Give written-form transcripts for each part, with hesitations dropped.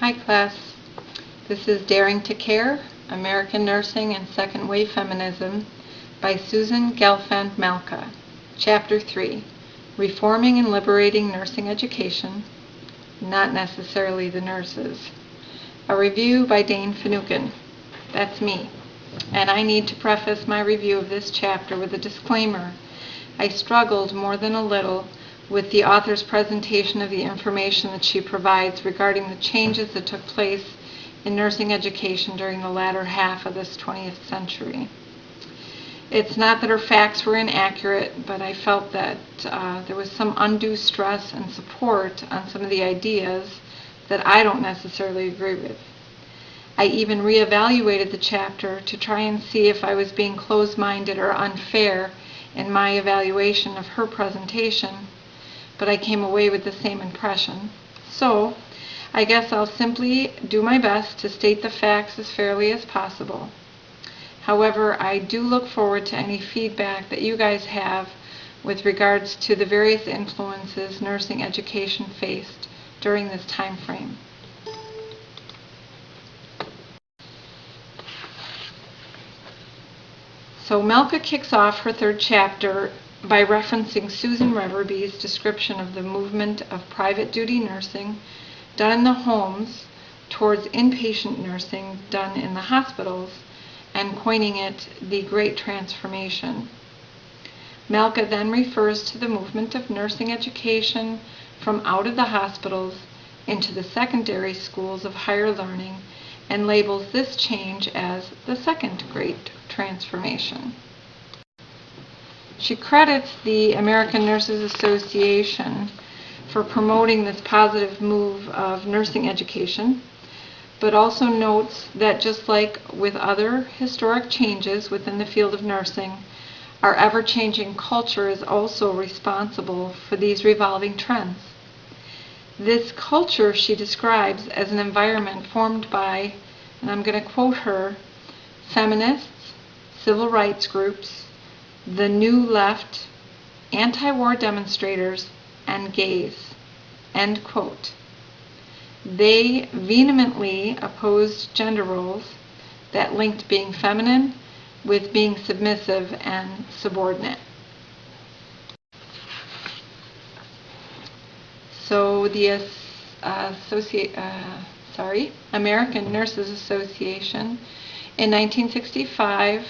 Hi class, this is Daring to Care, American Nursing and Second Wave Feminism by Susan Gelfand-Malka. Chapter 3, Reforming and Liberating Nursing Education, Not Necessarily the Nurses. A review by Dane Finucane. That's me. And I need to preface my review of this chapter with a disclaimer. I struggled more than a little with the author's presentation of the information that she provides regarding the changes that took place in nursing education during the latter half of this 20th century. It's not that her facts were inaccurate, but I felt that there was some undue stress and support on some of the ideas that I don't necessarily agree with. I even reevaluated the chapter to try and see if I was being closed-minded or unfair in my evaluation of her presentation, but I came away with the same impression. So, I guess I'll simply do my best to state the facts as fairly as possible. However, I do look forward to any feedback that you guys have with regards to the various influences nursing education faced during this time frame. So Malka kicks off her third chapter by referencing Susan Reverby's description of the movement of private duty nursing done in the homes towards inpatient nursing done in the hospitals, and coining it the Great Transformation. Malka then refers to the movement of nursing education from out of the hospitals into the secondary schools of higher learning and labels this change as the Second Great Transformation. She credits the American Nurses Association for promoting this positive move of nursing education, but also notes that just like with other historic changes within the field of nursing, our ever-changing culture is also responsible for these revolving trends. This culture she describes as an environment formed by, and I'm going to quote her, feminists, civil rights groups, the New Left, anti-war demonstrators, and gays. End quote. They vehemently opposed gender roles that linked being feminine with being submissive and subordinate. So the American Nurses Association in 1965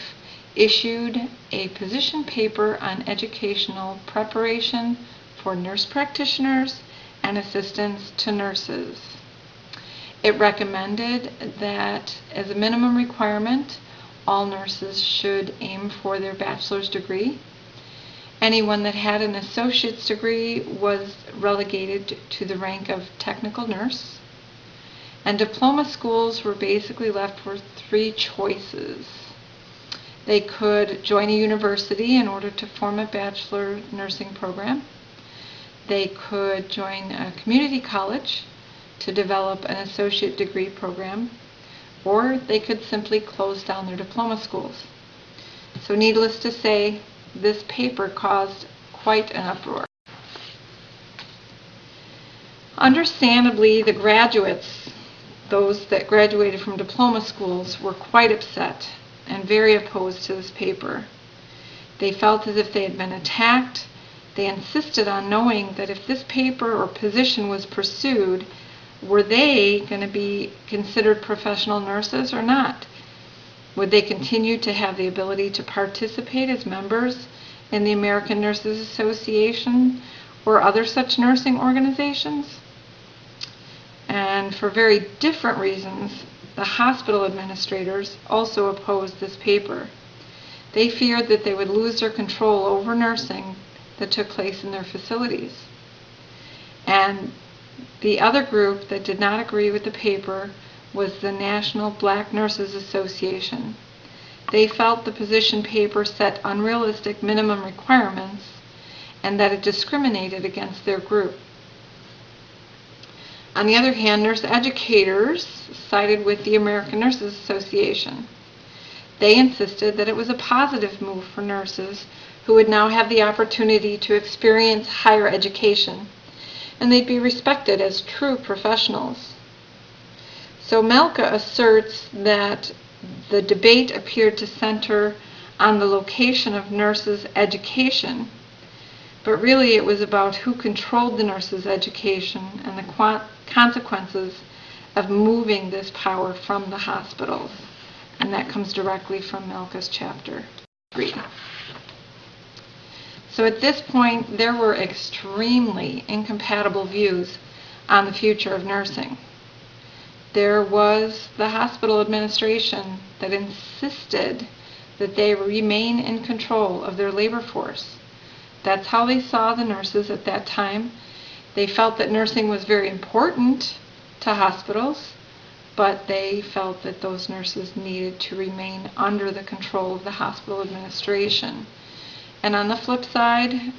issued a position paper on educational preparation for nurse practitioners and assistants to nurses. It recommended that as a minimum requirement, all nurses should aim for their bachelor's degree. Anyone that had an associate's degree was relegated to the rank of technical nurse. And diploma schools were basically left with three choices. They could join a university in order to form a bachelor nursing program. They could join a community college to develop an associate degree program, or they could simply close down their diploma schools. So needless to say, this paper caused quite an uproar. Understandably, the graduates, those that graduated from diploma schools, were quite upset and very opposed to this paper. They felt as if they had been attacked. They insisted on knowing that if this paper or position was pursued, were they going to be considered professional nurses or not? Would they continue to have the ability to participate as members in the American Nurses Association or other such nursing organizations? And for very different reasons, the hospital administrators also opposed this paper. They feared that they would lose their control over nursing that took place in their facilities. And the other group that did not agree with the paper was the National Black Nurses Association. They felt the position paper set unrealistic minimum requirements and that it discriminated against their group. On the other hand, nurse educators sided with the American Nurses Association. They insisted that it was a positive move for nurses who would now have the opportunity to experience higher education, and they'd be respected as true professionals. So Melka asserts that the debate appeared to center on the location of nurses' education, but really it was about who controlled the nurses' education and the consequences of moving this power from the hospitals. And that comes directly from Melka's chapter 3. So at this point, there were extremely incompatible views on the future of nursing. There was the hospital administration that insisted that they remain in control of their labor force. That's how they saw the nurses at that time. They felt that nursing was very important to hospitals, but they felt that those nurses needed to remain under the control of the hospital administration. And on the flip side,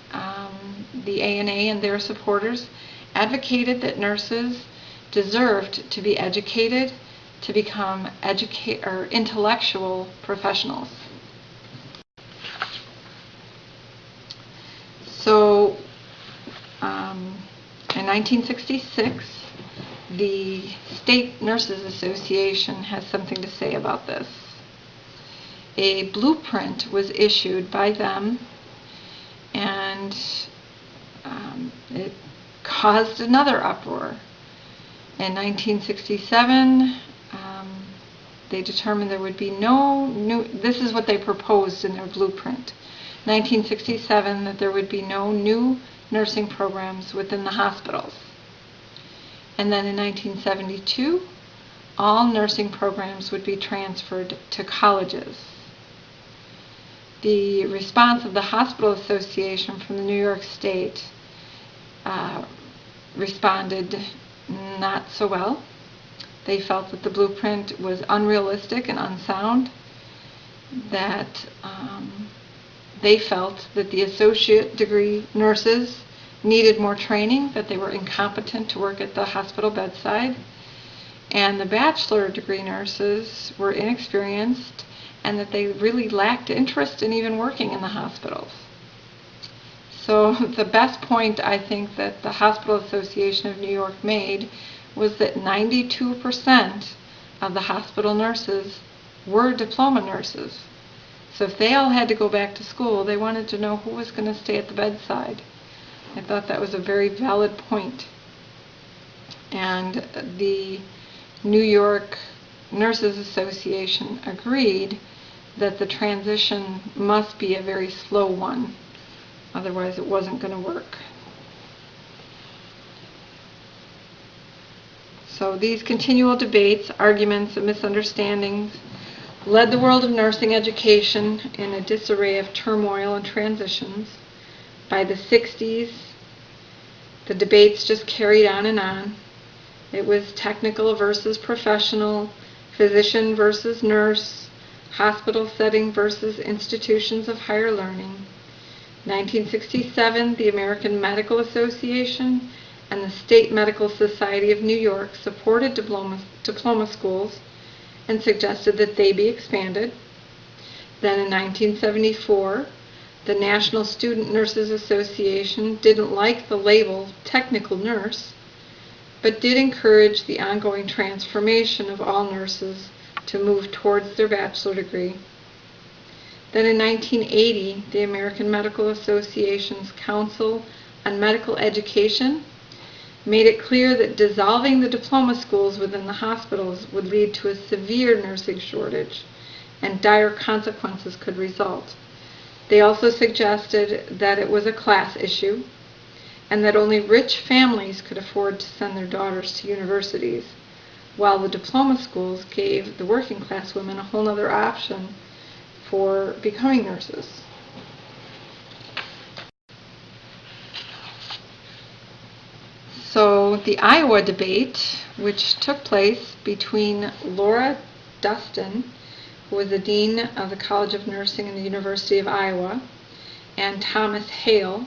the ANA and their supporters advocated that nurses deserved to be educated to become intellectual professionals. So in 1966, the State Nurses Association has something to say about this. A blueprint was issued by them, and it caused another uproar. In 1967, they determined there would be no new, this is what they proposed in their blueprint. 1967, that there would be no new nursing programs within the hospitals. And then in 1972, all nursing programs would be transferred to colleges. The response of the Hospital Association from the New York State responded not so well. They felt that the blueprint was unrealistic and unsound, that they felt that the associate degree nurses needed more training, that they were incompetent to work at the hospital bedside, and the bachelor degree nurses were inexperienced and that they really lacked interest in even working in the hospitals. So the best point I think that the Hospital Association of New York made was that 92% of the hospital nurses were diploma nurses. So if they all had to go back to school, they wanted to know who was going to stay at the bedside. I thought that was a very valid point. And the New York Nurses Association agreed that the transition must be a very slow one. Otherwise, it wasn't going to work. So these continual debates, arguments, and misunderstandings led the world of nursing education in a disarray of turmoil and transitions. By the 60s, the debates just carried on and on. It was technical versus professional, physician versus nurse, hospital setting versus institutions of higher learning. 1967, the American Medical Association and the State Medical Society of New York supported diploma schools and suggested that they be expanded. Then in 1974, the National Student Nurses Association didn't like the label technical nurse, but did encourage the ongoing transformation of all nurses to move towards their bachelor degree. Then in 1980, the American Medical Association's Council on Medical Education made it clear that dissolving the diploma schools within the hospitals would lead to a severe nursing shortage and dire consequences could result. They also suggested that it was a class issue and that only rich families could afford to send their daughters to universities, while the diploma schools gave the working class women a whole other option for becoming nurses. So the Iowa debate, which took place between Laura Dustin, who was the dean of the College of Nursing in the University of Iowa, and Thomas Hale,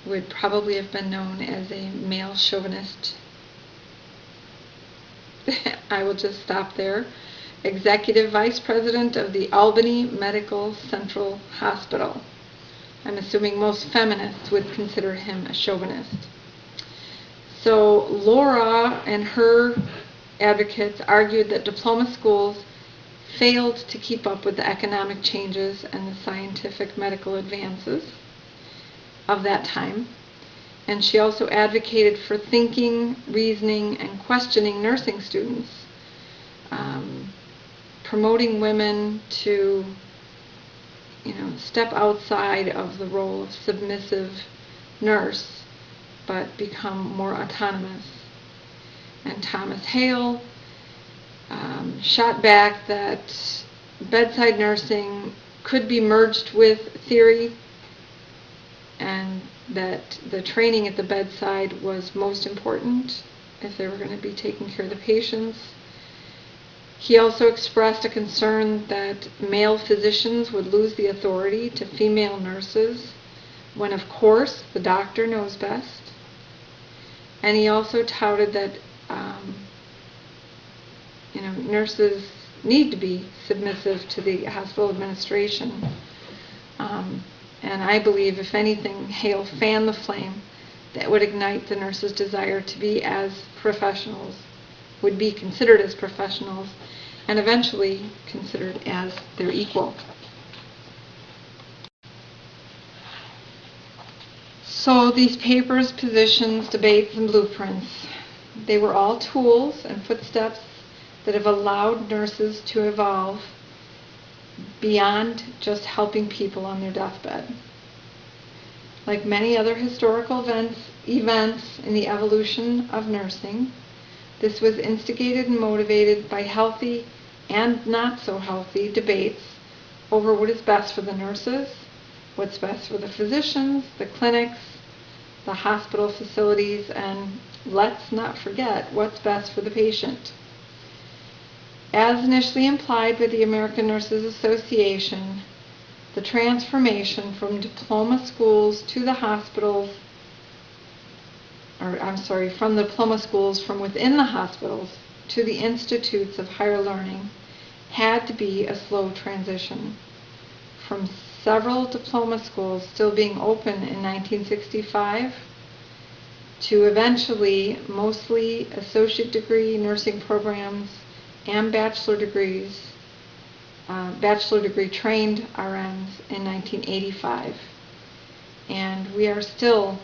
who would probably have been known as a male chauvinist. I will just stop there. Executive Vice President of the Albany Medical Central Hospital. I'm assuming most feminists would consider him a chauvinist. So Laura and her advocates argued that diploma schools failed to keep up with the economic changes and the scientific medical advances of that time. And she also advocated for thinking, reasoning, and questioning nursing students, promoting women to step outside of the role of submissive nurse but become more autonomous. And Thomas Hale shot back that bedside nursing could be merged with theory and that the training at the bedside was most important if they were going to be taking care of the patients. He also expressed a concern that male physicians would lose the authority to female nurses when, of course, the doctor knows best. And he also touted that nurses need to be submissive to the hospital administration. And I believe, if anything, Hale fanned the flame that would ignite the nurses' desire to be as professionals, would be considered as professionals, and eventually considered as their equal. So these papers, positions, debates, and blueprints, they were all tools and footsteps that have allowed nurses to evolve beyond just helping people on their deathbed. Like many other historical events in the evolution of nursing, this was instigated and motivated by healthy and not so healthy debates over what is best for the nurses, what's best for the physicians, the clinics, the hospital facilities, and let's not forget what's best for the patient. As initially implied by the American Nurses Association, the transformation from diploma schools to the hospitals, from the diploma schools from within the hospitals to the institutes of higher learning had to be a slow transition. From several diploma schools still being open in 1965 to eventually mostly associate degree nursing programs and bachelor degree trained RNs in 1985. And we are still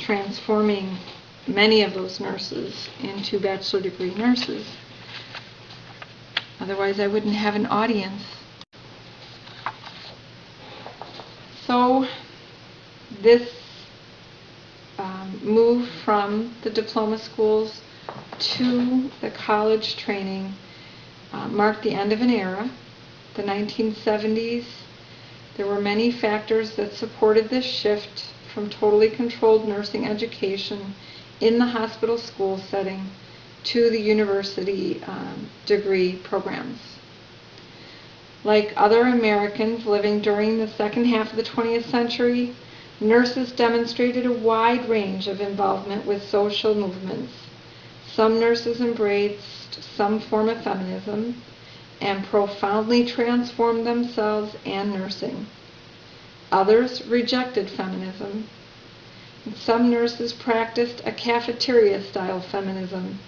transforming many of those nurses into bachelor degree nurses. Otherwise I wouldn't have an audience. So this move from the diploma schools to the college training marked the end of an era, the 1970s. There were many factors that supported this shift from totally controlled nursing education in the hospital school setting to the university degree programs. Like other Americans living during the second half of the 20th century, nurses demonstrated a wide range of involvement with social movements. Some nurses embraced some form of feminism and profoundly transformed themselves and nursing. Others rejected feminism. And some nurses practiced a cafeteria-style feminism,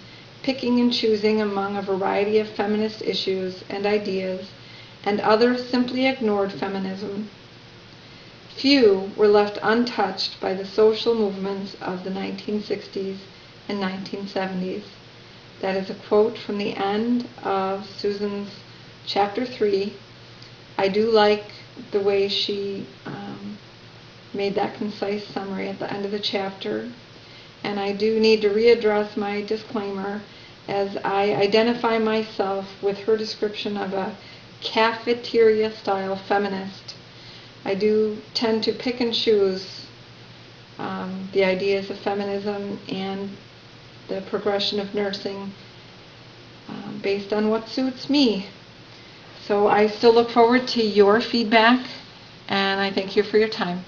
picking and choosing among a variety of feminist issues and ideas, and others simply ignored feminism. Few were left untouched by the social movements of the 1960s and 1970s. That is a quote from the end of Susan's chapter 3. I do like the way she made that concise summary at the end of the chapter. And I do need to readdress my disclaimer as I identify myself with her description of a cafeteria-style feminist. I do tend to pick and choose the ideas of feminism and the progression of nursing based on what suits me. So I still look forward to your feedback, and I thank you for your time.